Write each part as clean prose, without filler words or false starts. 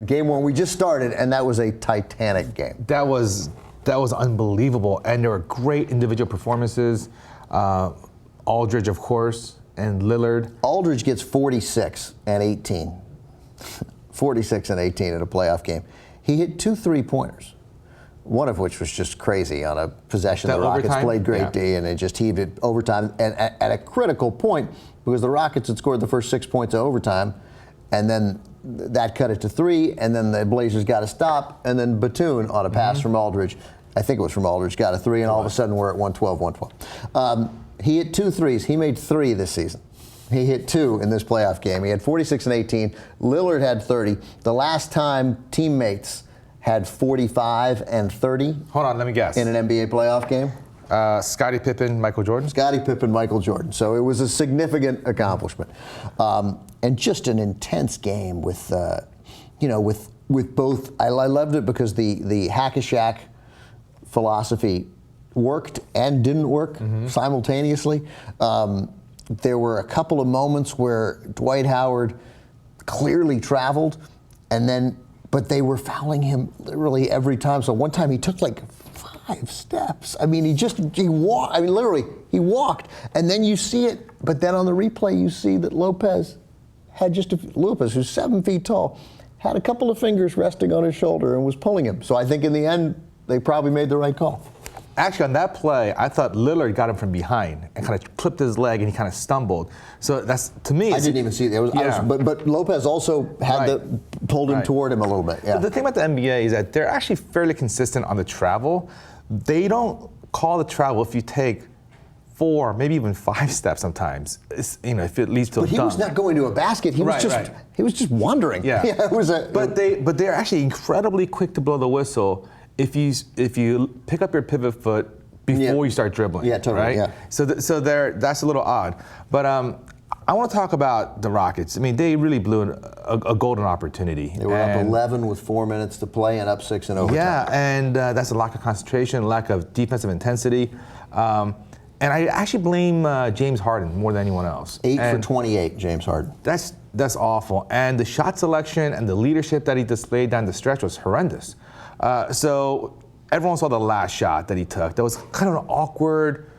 Game one, we just started, and that was a titanic game. That was unbelievable, and there were great individual performances. Aldridge, of course, and Lillard. Aldridge gets 46 and 18. 46 and 18 in a playoff game. He hit 2 3-pointers, one of which was just crazy on a possession. The Rockets played great D, and it just heaved it overtime. And at a critical point, because the Rockets had scored the first 6 points of overtime, and then that cut it to 3, and then the Blazers got a stop, and then Batum on a pass from Aldridge, I think it was from Aldridge, got a 3, and all of a sudden we're at 112. He hit 2 threes. He made 3 this season. He hit 2 in this playoff game. He had 46 and 18. Lillard had 30. The last time teammates had 45 and 30. Hold on, let me guess. In an NBA playoff game. Scottie Pippen, Michael Jordan? Scottie Pippen, Michael Jordan. So it was a significant accomplishment. And just an intense game with, with both. I loved it because the hack-a-shack philosophy worked and didn't work simultaneously. There were a couple of moments where Dwight Howard clearly traveled, but they were fouling him literally every time. So one time he took like 5 steps. I mean, he walked. I mean, literally, he walked, and then you see it. But then on the replay, you see that Lopez, who's 7 feet tall, had a couple of fingers resting on his shoulder and was pulling him. So I think in the end, they probably made the right call. Actually, on that play, I thought Lillard got him from behind and kind of clipped his leg, and he kind of stumbled. So that's, to me, I didn't even see that. But Lopez also had pulled him toward him a little bit. Yeah. The thing about the NBA is that they're actually fairly consistent on the travel. They don't call the travel if you take 4, maybe even 5 steps sometimes. If it leads to a dunk. But he was not going to a basket. He was just wandering. Yeah. But they're actually incredibly quick to blow the whistle if you pick up your pivot foot before you start dribbling. Yeah, totally. Right? Yeah. So that's a little odd. But I want to talk about the Rockets. I mean, they really blew a golden opportunity. They were up 11 with 4 minutes to play and up 6 in overtime. Yeah, and that's a lack of concentration, lack of defensive intensity. And I actually blame James Harden more than anyone else. 8 for 28, James Harden. That's awful. And the shot selection and the leadership that he displayed down the stretch was horrendous. So everyone saw the last shot that he took. That was kind of an awkward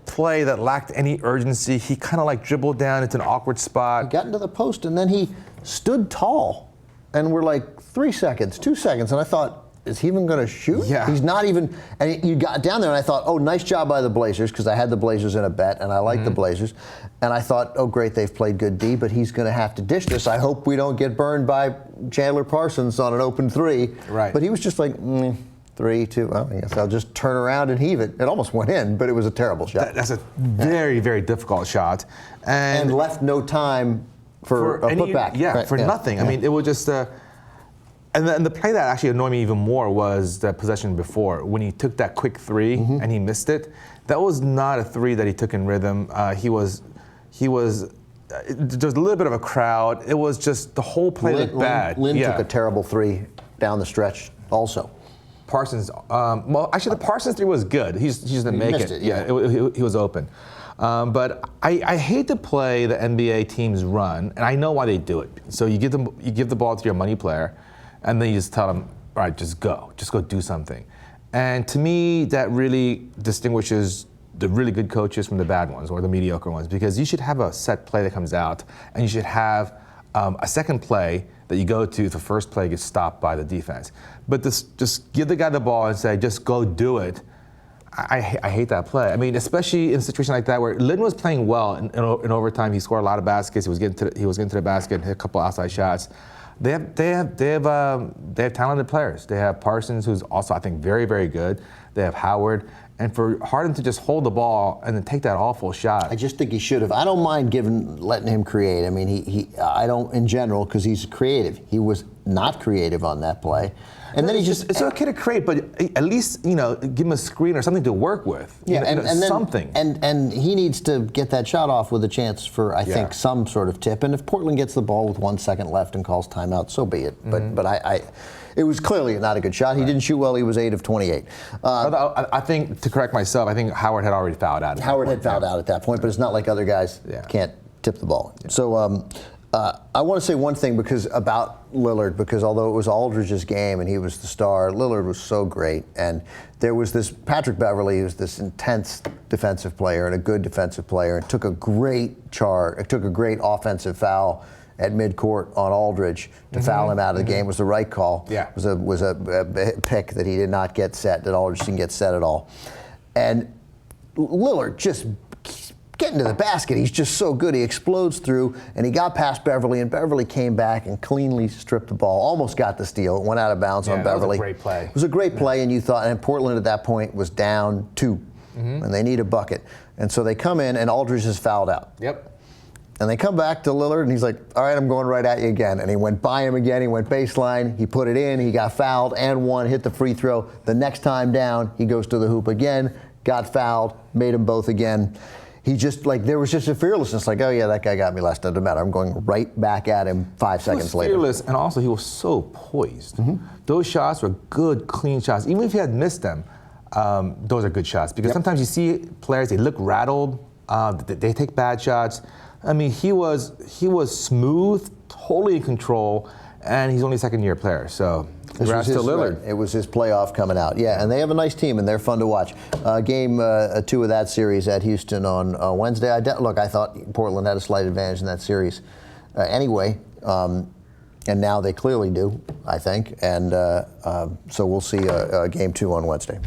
play that lacked any urgency. He kind of like dribbled down into an awkward spot. He got into the post, and then he stood tall. And we're like 3 seconds, 2 seconds. And I thought, is he even going to shoot? Yeah. He's not even. And you got down there, and I thought, oh, nice job by the Blazers, because I had the Blazers in a bet, and I like the Blazers. And I thought, oh, great, they've played good D, but he's going to have to dish this. I hope we don't get burned by Chandler Parsons on an open 3. Right. But he was just like, 3, 2, well, I guess I'll just turn around and heave it. It almost went in, but it was a terrible shot. That's a very, very difficult shot. And left no time for a putback. Yeah, right, nothing. Yeah. I mean, it was just and the play that actually annoyed me even more was the possession before, when he took that quick 3 and he missed it. That was not a 3 that he took in rhythm. There's a little bit of a crowd. It was just the whole play looked bad. Lynn took a terrible 3 down the stretch also. Parsons, the Parsons 3 was good. He just didn't make it. He was open. But I hate to play the NBA teams run, and I know why they do it. So you give the ball to your money player, and then you just tell them, all right, just go do something. And to me, that really distinguishes the really good coaches from the bad ones or the mediocre ones, because you should have a set play that comes out, and you should have a second play that you go to if the first play gets stopped by the defense. But just give the guy the ball and say, just go do it. I hate that play. I mean, especially in a situation like that where Lynn was playing well in overtime. He scored a lot of baskets. He was getting to the basket, hit a couple outside shots. They have talented players. They have Parsons, who's also, I think, very, very good. They have Howard. And for Harden to just hold the ball and then take that awful shot. I just think he should have. I don't mind letting him create. I mean, I don't in general, because he's creative. He was not creative on that play. And then it's okay to create, but at least, give him a screen or something to work with. Yeah, and something. And he needs to get that shot off with a chance for, I think, some sort of tip. And if Portland gets the ball with 1 second left and calls timeout, so be it. But it was clearly not a good shot. He didn't shoot well. He was 8 of 28. I think, to correct myself, I think Howard had already fouled out. Howard had fouled out at that point, but it's not like other guys can't tip the ball. So I want to say one thing about Lillard, because although it was Aldridge's game and he was the star, Lillard was so great. And there was this Patrick Beverley, who's this intense defensive player and a good defensive player, and took a great offensive foul at midcourt on Aldridge to foul him out of the game. Was the right call. Yeah. It was a pick that he did not get set, that Aldridge didn't get set at all. And Lillard just getting to the basket, he's just so good. He explodes through, and he got past Beverley, and Beverley came back and cleanly stripped the ball, almost got the steal. It went out of bounds on Beverley. That was a great play. It was a great play, and you thought, and Portland at that point was down 2, and they need a bucket. And so they come in, and Aldridge is fouled out. Yep. And they come back to Lillard, and he's like, all right, I'm going right at you again. And he went by him again. He went baseline. He put it in. He got fouled and won, hit the free throw. The next time down, he goes to the hoop again, got fouled, made them both again. He just, there was just a fearlessness, oh yeah, that guy got me last night, doesn't matter. I'm going right back at him 5 seconds later. He was fearless, and also he was so poised. Those shots were good, clean shots. Even if he had missed them, those are good shots. Because sometimes you see players, they look rattled, they take bad shots. I mean, he was smooth, totally in control, and he's only a second-year player. So congrats to Lillard. Right. It was his playoff coming out. Yeah, and they have a nice team, and they're fun to watch. Game 2 of that series at Houston on Wednesday. I thought Portland had a slight advantage in that series anyway, and now they clearly do, I think. And so we'll see Game 2 on Wednesday.